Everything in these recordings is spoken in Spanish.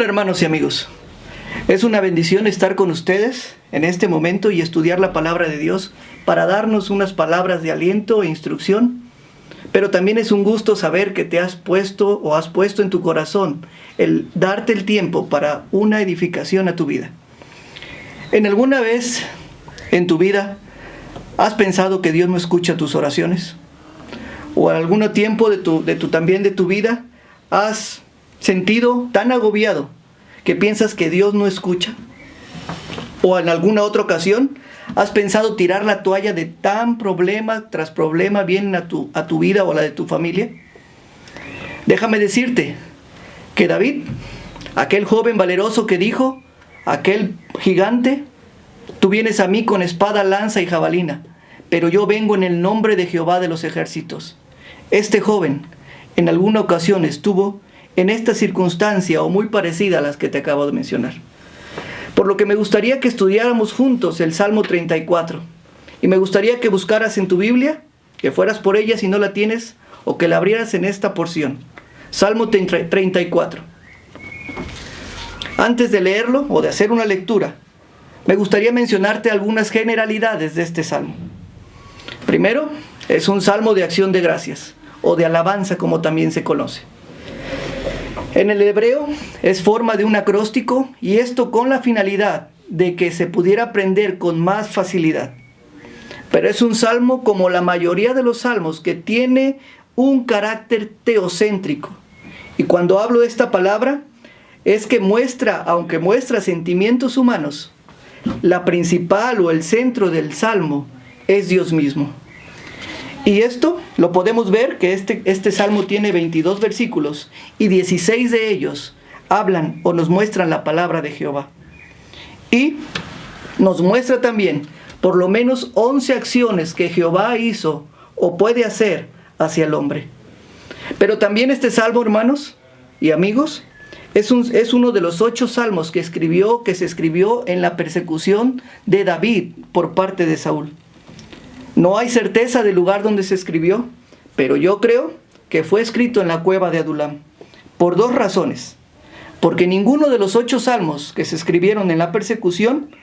Hola hermanos y amigos, es una bendición estar con ustedes en este momento y estudiar la palabra de Dios para darnos unas palabras de aliento e instrucción, pero también es un gusto saber que te has puesto en tu corazón el darte el tiempo para una edificación a tu vida. ¿En alguna vez en tu vida has pensado que Dios no escucha tus oraciones? ¿O en algún tiempo de tu vida has sentido tan agobiado que piensas que Dios no escucha? ¿O en alguna otra ocasión has pensado tirar la toalla de tan problema tras problema vienen a tu vida o a la de tu familia? Déjame decirte que David, aquel joven valeroso que dijo, aquel gigante, tú vienes a mí con espada, lanza y jabalina, pero yo vengo en el nombre de Jehová de los ejércitos. Este joven en alguna ocasión estuvo en esta circunstancia o muy parecida a las que te acabo de mencionar. Por lo que me gustaría que estudiáramos juntos el Salmo 34. Y me gustaría que buscaras en tu Biblia, que fueras por ella si no la tienes, o que la abrieras en esta porción. Salmo 34. Antes de leerlo o de hacer una lectura, me gustaría mencionarte algunas generalidades de este salmo. Primero, es un salmo de acción de gracias, o de alabanza como también se conoce. En el hebreo es forma de un acróstico y esto con la finalidad de que se pudiera aprender con más facilidad. Pero es un salmo como la mayoría de los salmos que tiene un carácter teocéntrico. Y cuando hablo de esta palabra es que aunque muestra sentimientos humanos, la principal o el centro del salmo es Dios mismo. Y esto lo podemos ver que este salmo tiene 22 versículos y 16 de ellos hablan o nos muestran la palabra de Jehová. Y nos muestra también por lo menos 11 acciones que Jehová hizo o puede hacer hacia el hombre. Pero también este salmo, hermanos y amigos, es uno de los 8 salmos que se escribió en la persecución de David por parte de Saúl. No hay certeza del lugar donde se escribió, pero yo creo que fue escrito en la cueva de Adulam, por 2 razones. Porque ninguno de los 8 salmos que se escribieron en la persecución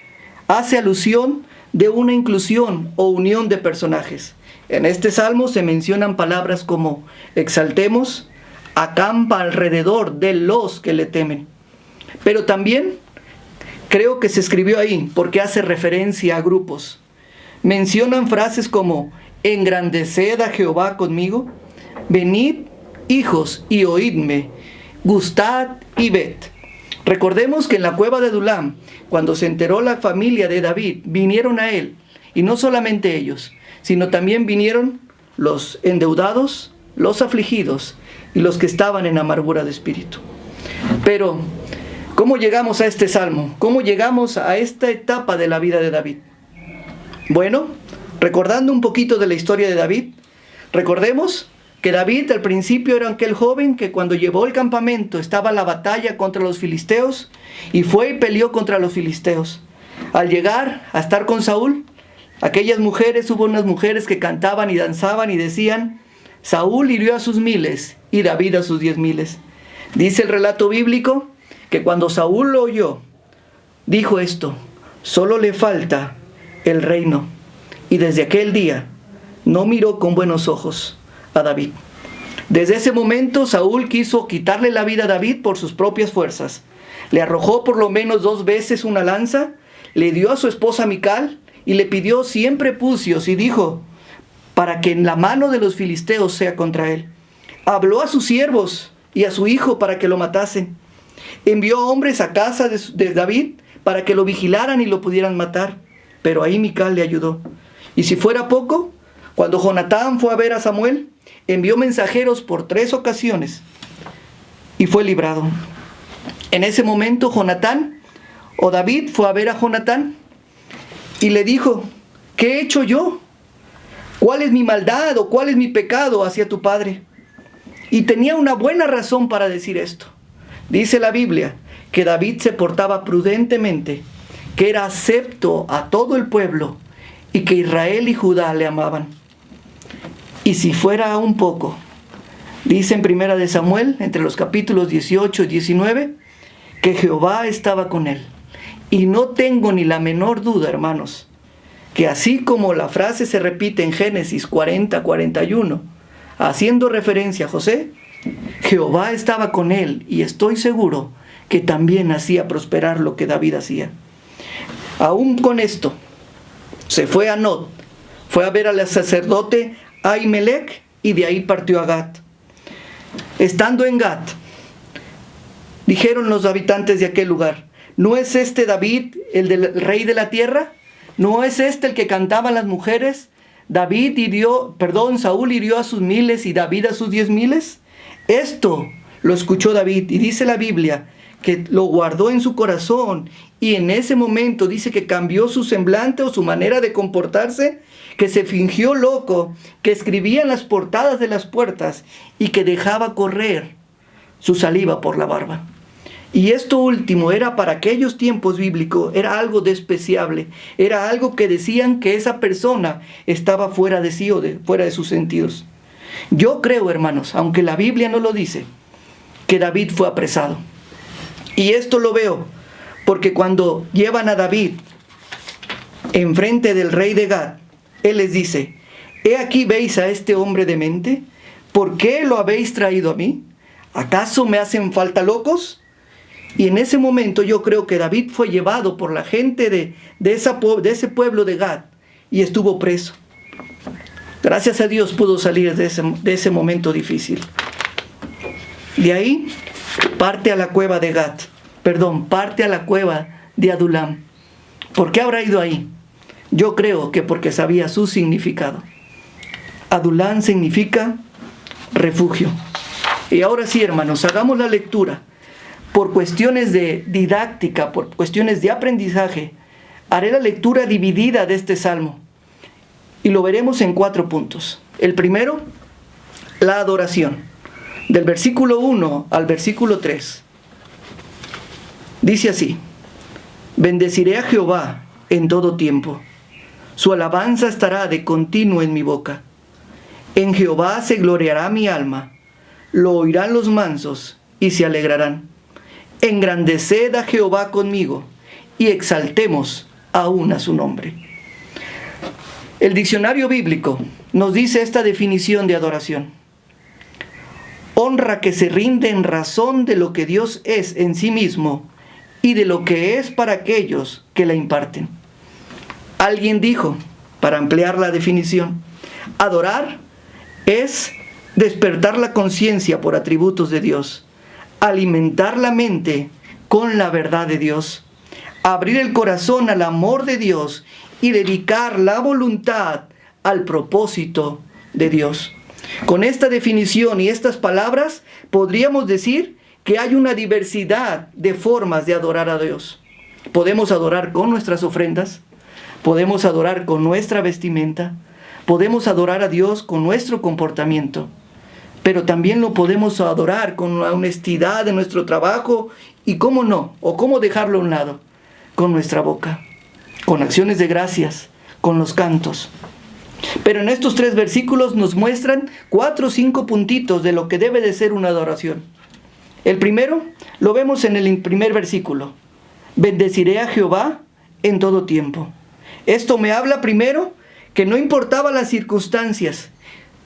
hace alusión de una inclusión o unión de personajes. En este salmo se mencionan palabras como exaltemos, acampa alrededor de los que le temen. Pero también creo que se escribió ahí porque hace referencia a grupos. Mencionan frases como engrandeced a Jehová conmigo, venid hijos y oídme, gustad y ved. Recordemos que en la cueva de Adulam, cuando se enteró la familia de David, vinieron a él, y no solamente ellos, sino también vinieron los endeudados, los afligidos y los que estaban en amargura de espíritu. Pero, ¿cómo llegamos a este salmo? ¿Cómo llegamos a esta etapa de la vida de David? Bueno, recordando un poquito de la historia de David, recordemos que David al principio era aquel joven que cuando llevó el campamento estaba en la batalla contra los filisteos y fue y peleó contra los filisteos. Al llegar a estar con Saúl, hubo unas mujeres que cantaban y danzaban y decían, Saúl hirió a sus 1000 y David a sus 10,000. Dice el relato bíblico que cuando Saúl lo oyó, dijo esto, solo le falta el reino, y desde aquel día no miró con buenos ojos a David. Desde ese momento Saúl quiso quitarle la vida a David por sus propias fuerzas. Le arrojó por lo menos 2 veces una lanza, le dio a su esposa Mical y le pidió 100 prepucios y dijo, para que en la mano de los filisteos sea contra él. Habló a sus siervos y a su hijo para que lo matasen. Envió hombres a casa de David para que lo vigilaran y lo pudieran matar. Pero ahí Mical le ayudó. Y si fuera poco, cuando Jonatán fue a ver a Samuel, envió mensajeros por 3 ocasiones y fue librado. En ese momento David fue a ver a Jonatán y le dijo, ¿qué he hecho yo? ¿Cuál es mi maldad o cuál es mi pecado hacia tu padre? Y tenía una buena razón para decir esto. Dice la Biblia que David se portaba prudentemente, que era acepto a todo el pueblo y que Israel y Judá le amaban. Y si fuera un poco, dice en 1 de Samuel, entre los capítulos 18 y 19, que Jehová estaba con él. Y no tengo ni la menor duda, hermanos, que así como la frase se repite en Génesis 40:41, haciendo referencia a José, Jehová estaba con él, y estoy seguro que también hacía prosperar lo que David hacía. Aún con esto, se fue a Nob, fue a ver al sacerdote Ahimelech, y de ahí partió a Gat. Estando en Gat, dijeron los habitantes de aquel lugar: ¿no es este David el rey de la tierra? ¿No es este el que cantaban las mujeres? Saúl hirió a sus 1000 y David a sus 10,000. Esto lo escuchó David, y dice la Biblia que lo guardó en su corazón, y en ese momento dice que cambió su semblante o su manera de comportarse, que se fingió loco, que escribía en las portadas de las puertas y que dejaba correr su saliva por la barba. Y esto último era para aquellos tiempos bíblicos, era algo despreciable, era algo que decían que esa persona estaba fuera de sí o fuera de sus sentidos. Yo creo, hermanos, aunque la Biblia no lo dice, que David fue apresado. Y esto lo veo porque cuando llevan a David enfrente del rey de Gad, él les dice: «He aquí veis a este hombre demente, ¿por qué lo habéis traído a mí? ¿Acaso me hacen falta locos?». Y en ese momento yo creo que David fue llevado por la gente de ese pueblo de Gad y estuvo preso. Gracias a Dios pudo salir de ese momento difícil. De ahí parte a la cueva de Gad, parte a la cueva de Adulam. ¿Por qué habrá ido ahí? Yo creo que porque sabía su significado. Adulam significa refugio. Y ahora sí, hermanos, hagamos la lectura. Por cuestiones de didáctica, por cuestiones de aprendizaje, haré la lectura dividida de este salmo. Y lo veremos en 4 puntos. El primero, la adoración. Del versículo 1 al versículo 3. Dice así: «Bendeciré a Jehová en todo tiempo. Su alabanza estará de continuo en mi boca. En Jehová se gloriará mi alma. Lo oirán los mansos y se alegrarán. Engrandeced a Jehová conmigo y exaltemos aún a su nombre». El diccionario bíblico nos dice esta definición de adoración: honra que se rinde en razón de lo que Dios es en sí mismo y de lo que es para aquellos que la imparten. Alguien dijo, para ampliar la definición, adorar es despertar la conciencia por atributos de Dios, alimentar la mente con la verdad de Dios, abrir el corazón al amor de Dios y dedicar la voluntad al propósito de Dios. Con esta definición y estas palabras podríamos decir que hay una diversidad de formas de adorar a Dios. Podemos adorar con nuestras ofrendas, podemos adorar con nuestra vestimenta, podemos adorar a Dios con nuestro comportamiento, pero también lo podemos adorar con la honestidad de nuestro trabajo y, cómo no, o cómo dejarlo a un lado, con nuestra boca, con acciones de gracias, con los cantos. Pero en estos 3 versículos nos muestran 4 o 5 puntitos de lo que debe de ser una adoración. El primero lo vemos en el primer versículo: bendeciré a Jehová en todo tiempo. Esto me habla primero que no importaba las circunstancias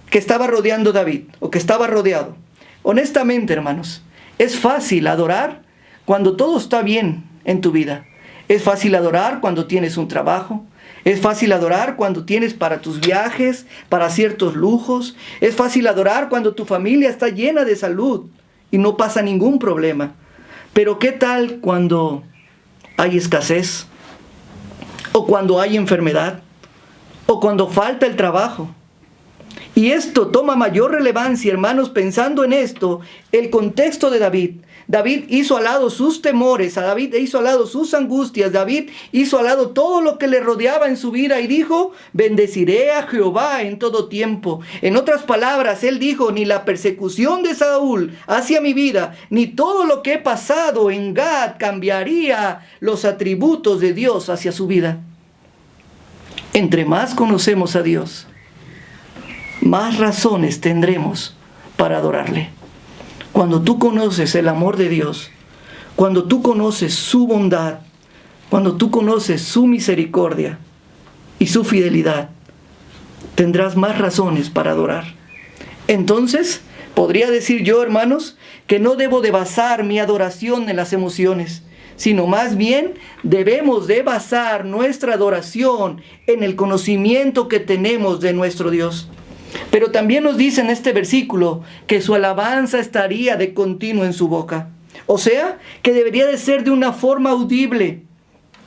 que estaba rodeando David o que estaba rodeado. Honestamente, hermanos, es fácil adorar cuando todo está bien en tu vida. Es fácil adorar cuando tienes un trabajo. Es fácil adorar cuando tienes para tus viajes, para ciertos lujos. Es fácil adorar cuando tu familia está llena de salud y no pasa ningún problema. Pero ¿qué tal cuando hay escasez? ¿O cuando hay enfermedad? ¿O cuando falta el trabajo? Y esto toma mayor relevancia, hermanos, pensando en esto, el contexto de David. David hizo al lado sus temores, David hizo al lado sus angustias, David hizo al lado todo lo que le rodeaba en su vida y dijo: bendeciré a Jehová en todo tiempo. En otras palabras, él dijo: ni la persecución de Saúl hacia mi vida, ni todo lo que he pasado en Gad cambiaría los atributos de Dios hacia su vida. Entre más conocemos a Dios, más razones tendremos para adorarle. Cuando tú conoces el amor de Dios, Cuando tú conoces su bondad, cuando tú conoces su misericordia y su fidelidad, tendrás más razones para adorar. Entonces, podría decir yo, hermanos, que no debo de basar mi adoración en las emociones, sino más bien debemos de basar nuestra adoración en el conocimiento que tenemos de nuestro Dios. Pero también nos dice en este versículo que su alabanza estaría de continuo en su boca. O sea, que debería de ser de una forma audible.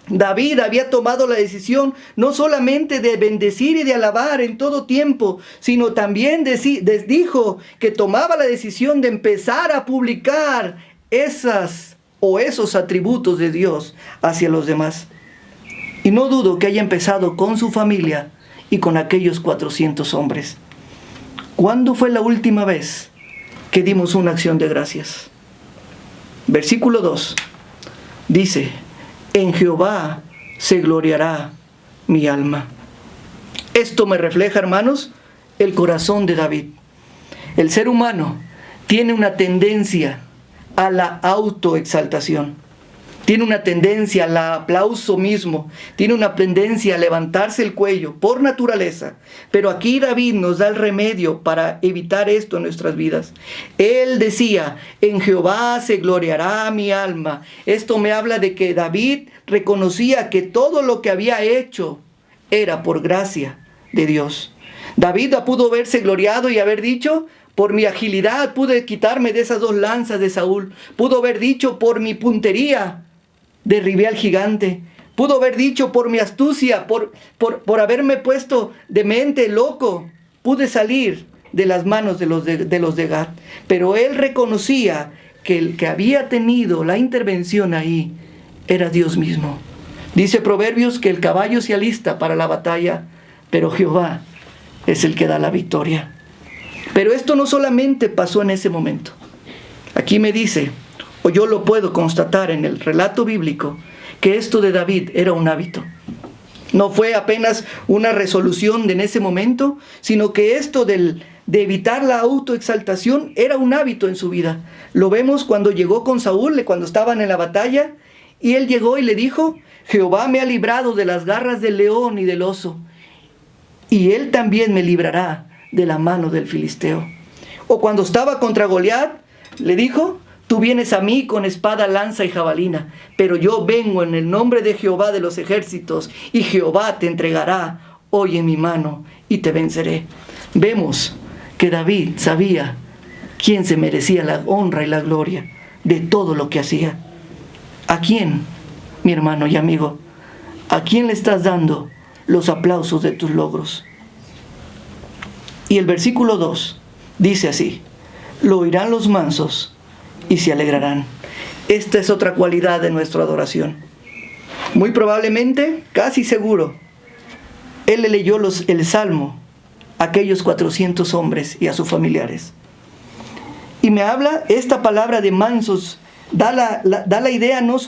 David había tomado la decisión no solamente de bendecir y de alabar en todo tiempo, sino también dijo que tomaba la decisión de empezar a publicar esos atributos de Dios hacia los demás. Y no dudo que haya empezado con su familia y con aquellos 400 hombres. ¿Cuándo fue la última vez que dimos una acción de gracias? Versículo 2 dice: en Jehová se gloriará mi alma. Esto me refleja, hermanos, el corazón de David. El ser humano tiene una tendencia a la autoexaltación. Tiene una tendencia al aplauso mismo. Tiene una tendencia a levantarse el cuello por naturaleza. Pero aquí David nos da el remedio para evitar esto en nuestras vidas. Él decía: en Jehová se gloriará mi alma. Esto me habla de que David reconocía que todo lo que había hecho era por gracia de Dios. David pudo haberse gloriado y haber dicho: por mi agilidad pude quitarme de esas 2 lanzas de Saúl. Pudo haber dicho: por mi puntería derribé al gigante. Pudo haber dicho: por mi astucia, por haberme puesto demente, loco, pude salir de las manos de los de Gat. Pero él reconocía que el que había tenido la intervención ahí era Dios mismo. Dice Proverbios que el caballo se alista para la batalla, pero Jehová es el que da la victoria. Pero esto no solamente pasó en ese momento. Aquí me dice, o yo lo puedo constatar en el relato bíblico, que esto de David era un hábito. No fue apenas una resolución en ese momento, sino que esto de evitar la autoexaltación era un hábito en su vida. Lo vemos cuando llegó con Saúl, cuando estaban en la batalla, y él llegó y le dijo: Jehová me ha librado de las garras del león y del oso, y él también me librará de la mano del filisteo. O cuando estaba contra Goliat, le dijo: tú vienes a mí con espada, lanza y jabalina, pero yo vengo en el nombre de Jehová de los ejércitos, y Jehová te entregará hoy en mi mano y te venceré. Vemos que David sabía quién se merecía la honra y la gloria de todo lo que hacía. ¿A quién, mi hermano y amigo? ¿A quién le estás dando los aplausos de tus logros? Y el versículo 2 dice así: lo oirán los mansos y se alegrarán. Esta es otra cualidad de nuestra adoración. Muy probablemente, casi seguro, él le leyó el salmo a aquellos 400 hombres y a sus familiares. Y me habla esta palabra de mansos, da la idea no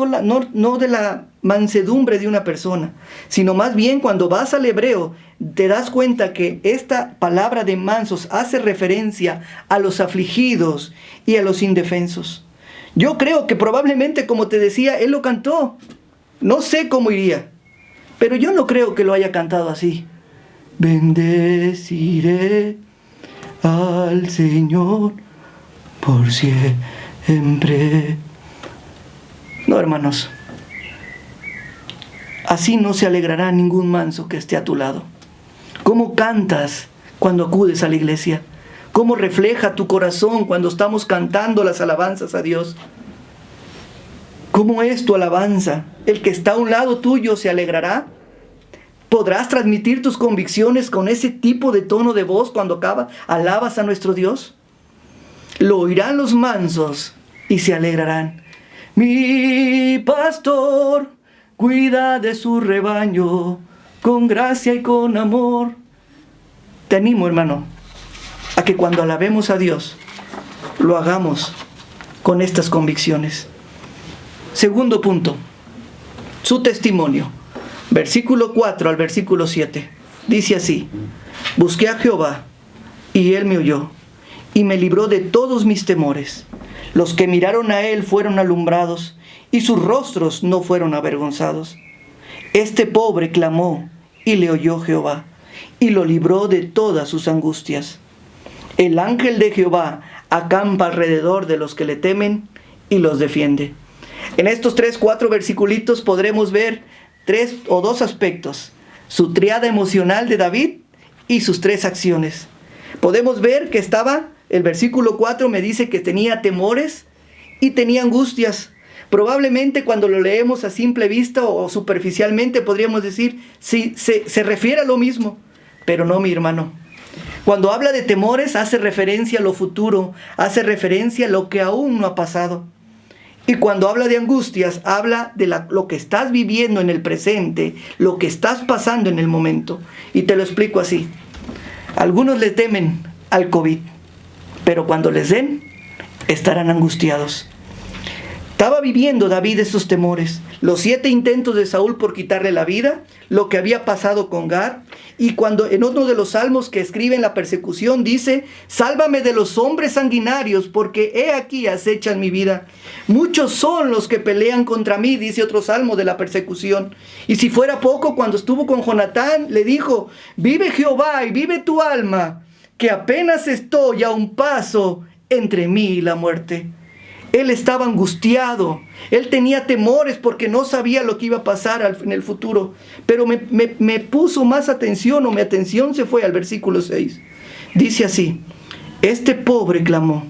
de la mansedumbre de una persona, sino más bien cuando vas al hebreo te das cuenta que esta palabra de mansos hace referencia a los afligidos y a los indefensos. Yo creo que probablemente, como te decía, él lo cantó. No sé cómo iría, pero yo no creo que lo haya cantado así: bendeciré al Señor por siempre. No, hermanos, así no se alegrará ningún manso que esté a tu lado. ¿Cómo cantas cuando acudes a la iglesia? ¿Cómo refleja tu corazón cuando estamos cantando las alabanzas a Dios? ¿Cómo es tu alabanza? ¿El que está a un lado tuyo se alegrará? ¿Podrás transmitir tus convicciones con ese tipo de tono de voz cuando alabas a nuestro Dios? Lo oirán los mansos y se alegrarán. Mi pastor cuida de su rebaño con gracia y con amor. Te animo, hermano, a que cuando alabemos a Dios, lo hagamos con estas convicciones. Segundo punto, su testimonio. Versículo 4 al versículo 7. Dice así: busqué a Jehová, y él me oyó, y me libró de todos mis temores. Los que miraron a él fueron alumbrados, y sus rostros no fueron avergonzados. Este pobre clamó, y le oyó Jehová, y lo libró de todas sus angustias. El ángel de Jehová acampa alrededor de los que le temen y los defiende. En estos 4 versiculitos podremos ver 3 o 2 aspectos: su triada emocional de David y sus 3 acciones. Podemos ver que el versículo 4 me dice que tenía temores y tenía angustias. Probablemente cuando lo leemos a simple vista o superficialmente podríamos decir, sí, se refiere a lo mismo, pero no, mi hermano. Cuando habla de temores hace referencia a lo futuro, hace referencia a lo que aún no ha pasado. Y cuando habla de angustias, habla de lo que estás viviendo en el presente, lo que estás pasando en el momento. Y te lo explico así. Algunos le temen al COVID, pero cuando les den, estarán angustiados. Estaba viviendo David esos temores, los 7 intentos de Saúl por quitarle la vida, lo que había pasado con Gad, y cuando en uno de los salmos que escribe en la persecución dice, sálvame de los hombres sanguinarios, porque he aquí acechan mi vida. Muchos son los que pelean contra mí, dice otro salmo de la persecución. Y si fuera poco, cuando estuvo con Jonatán, le dijo, vive Jehová y vive tu alma, que apenas estoy a un paso entre mí y la muerte. Él estaba angustiado, él tenía temores porque no sabía lo que iba a pasar en el futuro. Pero me puso más atención, o mi atención se fue al versículo 6. Dice así, este pobre clamó.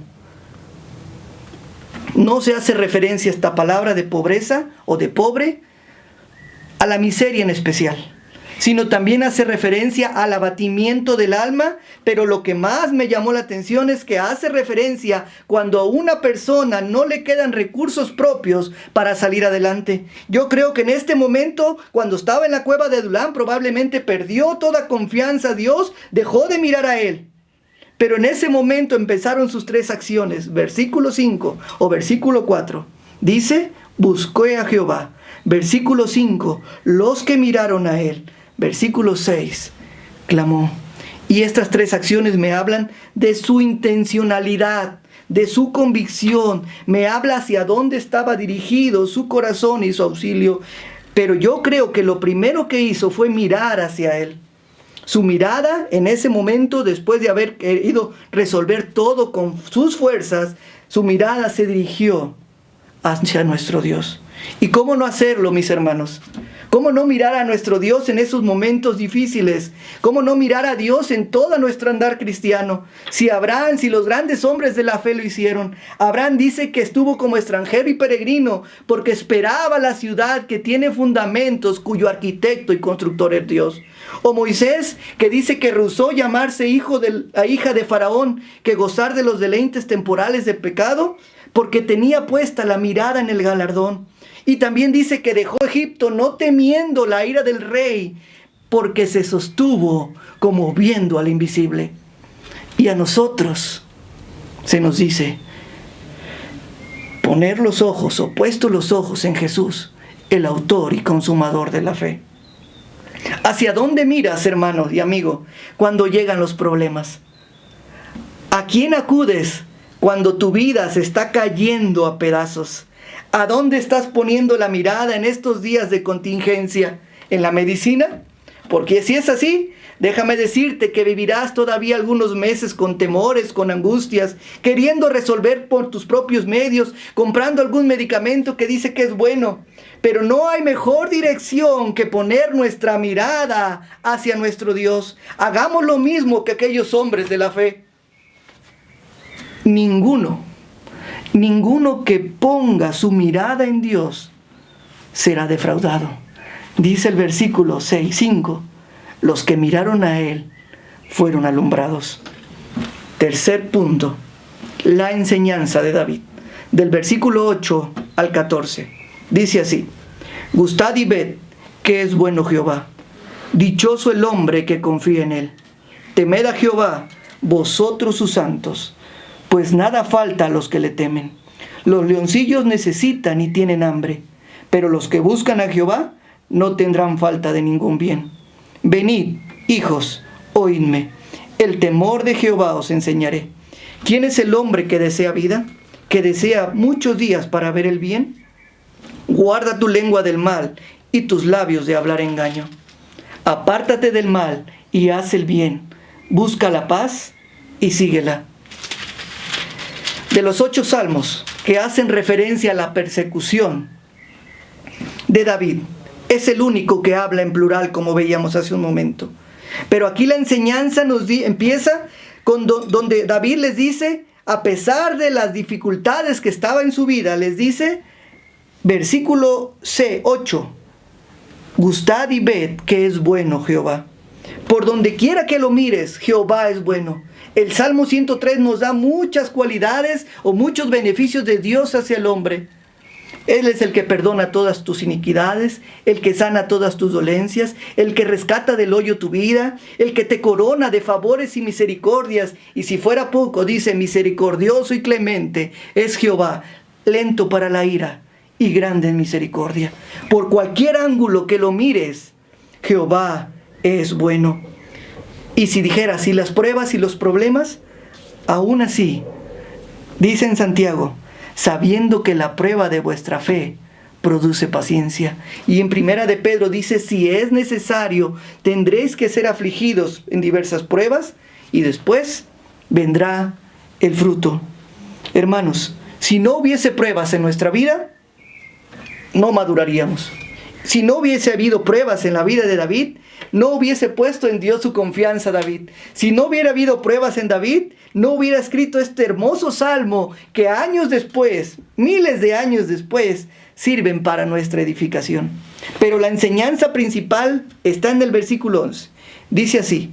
No se hace referencia a esta palabra de pobreza o de pobre a la miseria en especial, sino también hace referencia al abatimiento del alma, pero lo que más me llamó la atención es que hace referencia cuando a una persona no le quedan recursos propios para salir adelante. Yo creo que en este momento, cuando estaba en la cueva de Adulám, probablemente perdió toda confianza a Dios, dejó de mirar a Él. Pero en ese momento empezaron sus 3 acciones. Versículo 5 o versículo 4. Dice, busqué a Jehová. Versículo 5, los que miraron a Él. Versículo 6, clamó. Y estas 3 acciones me hablan de su intencionalidad, de su convicción. Me habla hacia dónde estaba dirigido su corazón y su auxilio. Pero yo creo que lo primero que hizo fue mirar hacia Él. Su mirada en ese momento, después de haber querido resolver todo con sus fuerzas, su mirada se dirigió hacia nuestro Dios. ¿Y cómo no hacerlo, mis hermanos? ¿Cómo no mirar a nuestro Dios en esos momentos difíciles? ¿Cómo no mirar a Dios en todo nuestro andar cristiano? Si los grandes hombres de la fe lo hicieron. Abraham dice que estuvo como extranjero y peregrino porque esperaba la ciudad que tiene fundamentos, cuyo arquitecto y constructor es Dios. O Moisés, que dice que rehusó llamarse hija de Faraón, que gozar de los deleites temporales de pecado, porque tenía puesta la mirada en el galardón. Y también dice que dejó Egipto no temiendo la ira del rey, porque se sostuvo como viendo al invisible. Y a nosotros se nos dice, poner los ojos o puestos los ojos en Jesús, el autor y consumador de la fe. ¿Hacia dónde miras, hermano y amigo, cuando llegan los problemas? ¿A quién acudes cuando tu vida se está cayendo a pedazos? ¿A dónde estás poniendo la mirada en estos días de contingencia? ¿En la medicina? Porque si es así, déjame decirte que vivirás todavía algunos meses con temores, con angustias, queriendo resolver por tus propios medios, comprando algún medicamento que dice que es bueno. Pero no hay mejor dirección que poner nuestra mirada hacia nuestro Dios. Hagamos lo mismo que aquellos hombres de la fe. Ninguno que ponga su mirada en Dios será defraudado. Dice el versículo 6:5, los que miraron a Él fueron alumbrados. Tercer punto, la enseñanza de David. Del versículo 8 al 14. Dice así, gustad y ved que es bueno Jehová. Dichoso el hombre que confía en Él. Temed a Jehová, vosotros sus santos, pues nada falta a los que le temen. Los leoncillos necesitan y tienen hambre, pero los que buscan a Jehová no tendrán falta de ningún bien. Venid, hijos, oídme, el temor de Jehová os enseñaré. ¿Quién es el hombre que desea vida? ¿Que desea muchos días para ver el bien? Guarda tu lengua del mal y tus labios de hablar engaño. Apártate del mal y haz el bien. Busca la paz y síguela. De los 8 salmos que hacen referencia a la persecución de David, es el único que habla en plural, como veíamos hace un momento. Pero aquí la enseñanza empieza con donde David les dice, a pesar de las dificultades que estaba en su vida, les dice, versículo 8, gustad y ved que es bueno Jehová. Por donde quiera que lo mires, Jehová es bueno. El Salmo 103 nos da muchas cualidades o muchos beneficios de Dios hacia el hombre. Él es el que perdona todas tus iniquidades, el que sana todas tus dolencias, el que rescata del hoyo tu vida, el que te corona de favores y misericordias. Y si fuera poco, dice, misericordioso y clemente es Jehová, lento para la ira y grande en misericordia. Por cualquier ángulo que lo mires, Jehová es bueno. Y si dijeras, ¿y las pruebas y los problemas? Aún así, dice en Santiago, sabiendo que la prueba de vuestra fe produce paciencia. Y en Primera de Pedro dice, si es necesario, tendréis que ser afligidos en diversas pruebas y después vendrá el fruto. Hermanos, si no hubiese pruebas en nuestra vida, no maduraríamos. Si no hubiese habido pruebas en la vida de David, no hubiese puesto en Dios su confianza David. Si no hubiera habido pruebas en David, no hubiera escrito este hermoso salmo que años después, miles de años después, sirven para nuestra edificación. Pero la enseñanza principal está en el versículo 11. Dice así,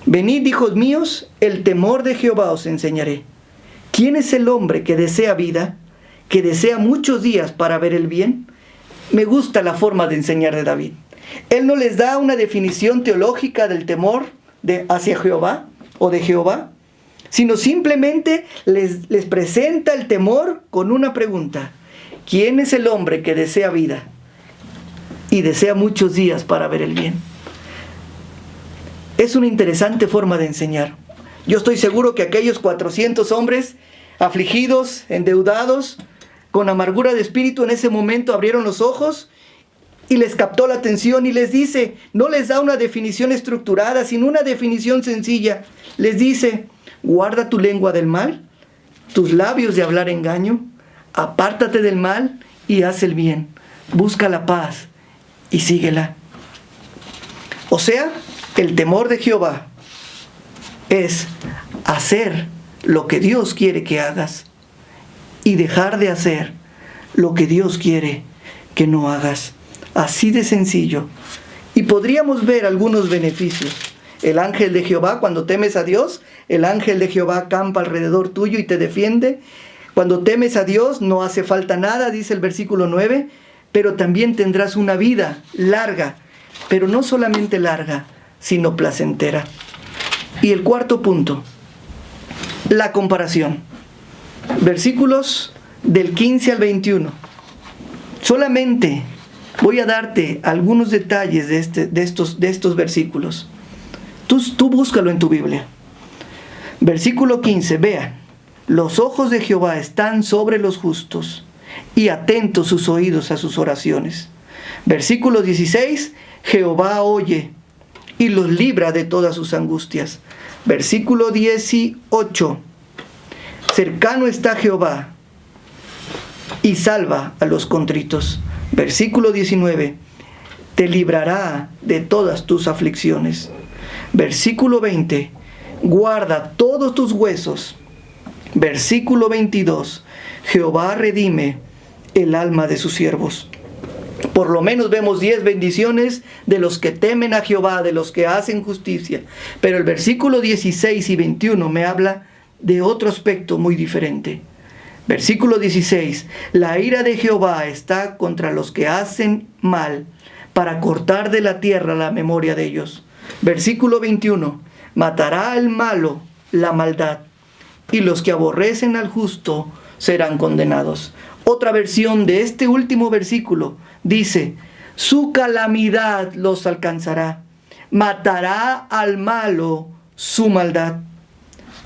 venid, hijos míos, el temor de Jehová os enseñaré. ¿Quién es el hombre que desea vida, que desea muchos días para ver el bien? Me gusta la forma de enseñar de David. Él no les da una definición teológica del temor hacia Jehová o de Jehová, sino simplemente les presenta el temor con una pregunta. ¿Quién es el hombre que desea vida y desea muchos días para ver el bien? Es una interesante forma de enseñar. Yo estoy seguro que aquellos 400 hombres afligidos, endeudados, con amargura de espíritu, en ese momento abrieron los ojos y les captó la atención y les dice, no les da una definición estructurada, sino una definición sencilla. Les dice, guarda tu lengua del mal, tus labios de hablar engaño, apártate del mal y haz el bien, busca la paz y síguela. O sea, el temor de Jehová es hacer lo que Dios quiere que hagas y dejar de hacer lo que Dios quiere que no hagas. Así de sencillo. Y podríamos ver algunos beneficios. El ángel de Jehová, cuando temes a Dios, el ángel de Jehová acampa alrededor tuyo y te defiende. Cuando temes a Dios no hace falta nada, dice el versículo 9, pero también tendrás una vida larga, pero no solamente larga, sino placentera. Y el cuarto punto, la comparación. Versículos del 15 al 21. Solamente voy a darte algunos detalles de estos versículos. Tú búscalo en tu Biblia. Versículo 15, vean. Los ojos de Jehová están sobre los justos y atentos sus oídos a sus oraciones. Versículo 16, Jehová oye y los libra de todas sus angustias. Versículo 18, cercano está Jehová y salva a los contritos. Versículo 19, te librará de todas tus aflicciones. Versículo 20, guarda todos tus huesos. Versículo 22, Jehová redime el alma de sus siervos. Por lo menos vemos 10 bendiciones de los que temen a Jehová, de los que hacen justicia. Pero el versículo 16 y 21 me habla de otro aspecto muy diferente. Versículo 16, la ira de Jehová está contra los que hacen mal, para cortar de la tierra la memoria de ellos. Versículo 21, matará al malo la maldad, y los que aborrecen al justo serán condenados. Otra versión de este último versículo dice, su calamidad los alcanzará, matará al malo su maldad.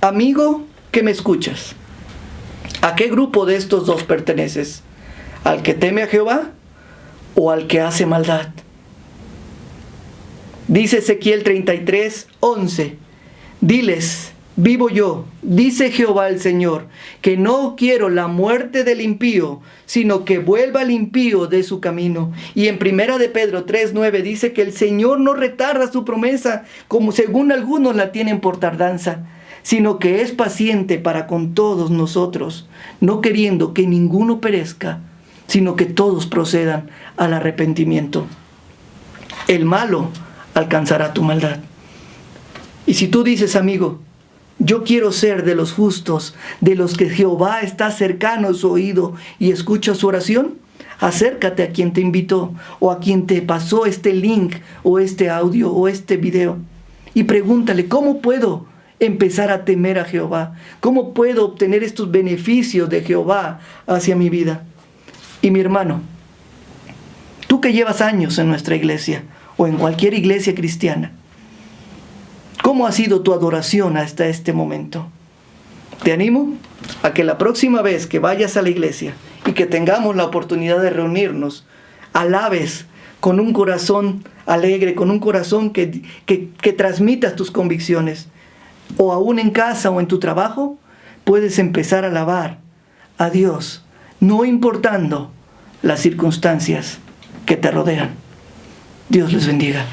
Amigo que me escuchas, ¿a qué grupo de estos dos perteneces? ¿Al que teme a Jehová o al que hace maldad? Dice Ezequiel 33:11, diles, vivo yo, dice Jehová el Señor, que no quiero la muerte del impío, sino que vuelva el impío de su camino. Y en 1 de Pedro 3:9 dice que el Señor no retarda su promesa, como según algunos la tienen por tardanza, sino que es paciente para con todos nosotros, no queriendo que ninguno perezca, sino que todos procedan al arrepentimiento. El malo alcanzará tu maldad. Y si tú dices, amigo, yo quiero ser de los justos, de los que Jehová está cercano a su oído y escucha su oración, acércate a quien te invitó o a quien te pasó este link o este audio o este video y pregúntale, ¿cómo puedo empezar a temer a Jehová? ¿Cómo puedo obtener estos beneficios de Jehová hacia mi vida? Y mi hermano, tú que llevas años en nuestra iglesia o en cualquier iglesia cristiana, ¿cómo ha sido tu adoración hasta este momento? Te animo a que la próxima vez que vayas a la iglesia y que tengamos la oportunidad de reunirnos, alabes con un corazón alegre, con un corazón que transmitas tus convicciones. O aún en casa o en tu trabajo, puedes empezar a alabar a Dios, no importando las circunstancias que te rodean. Dios les bendiga.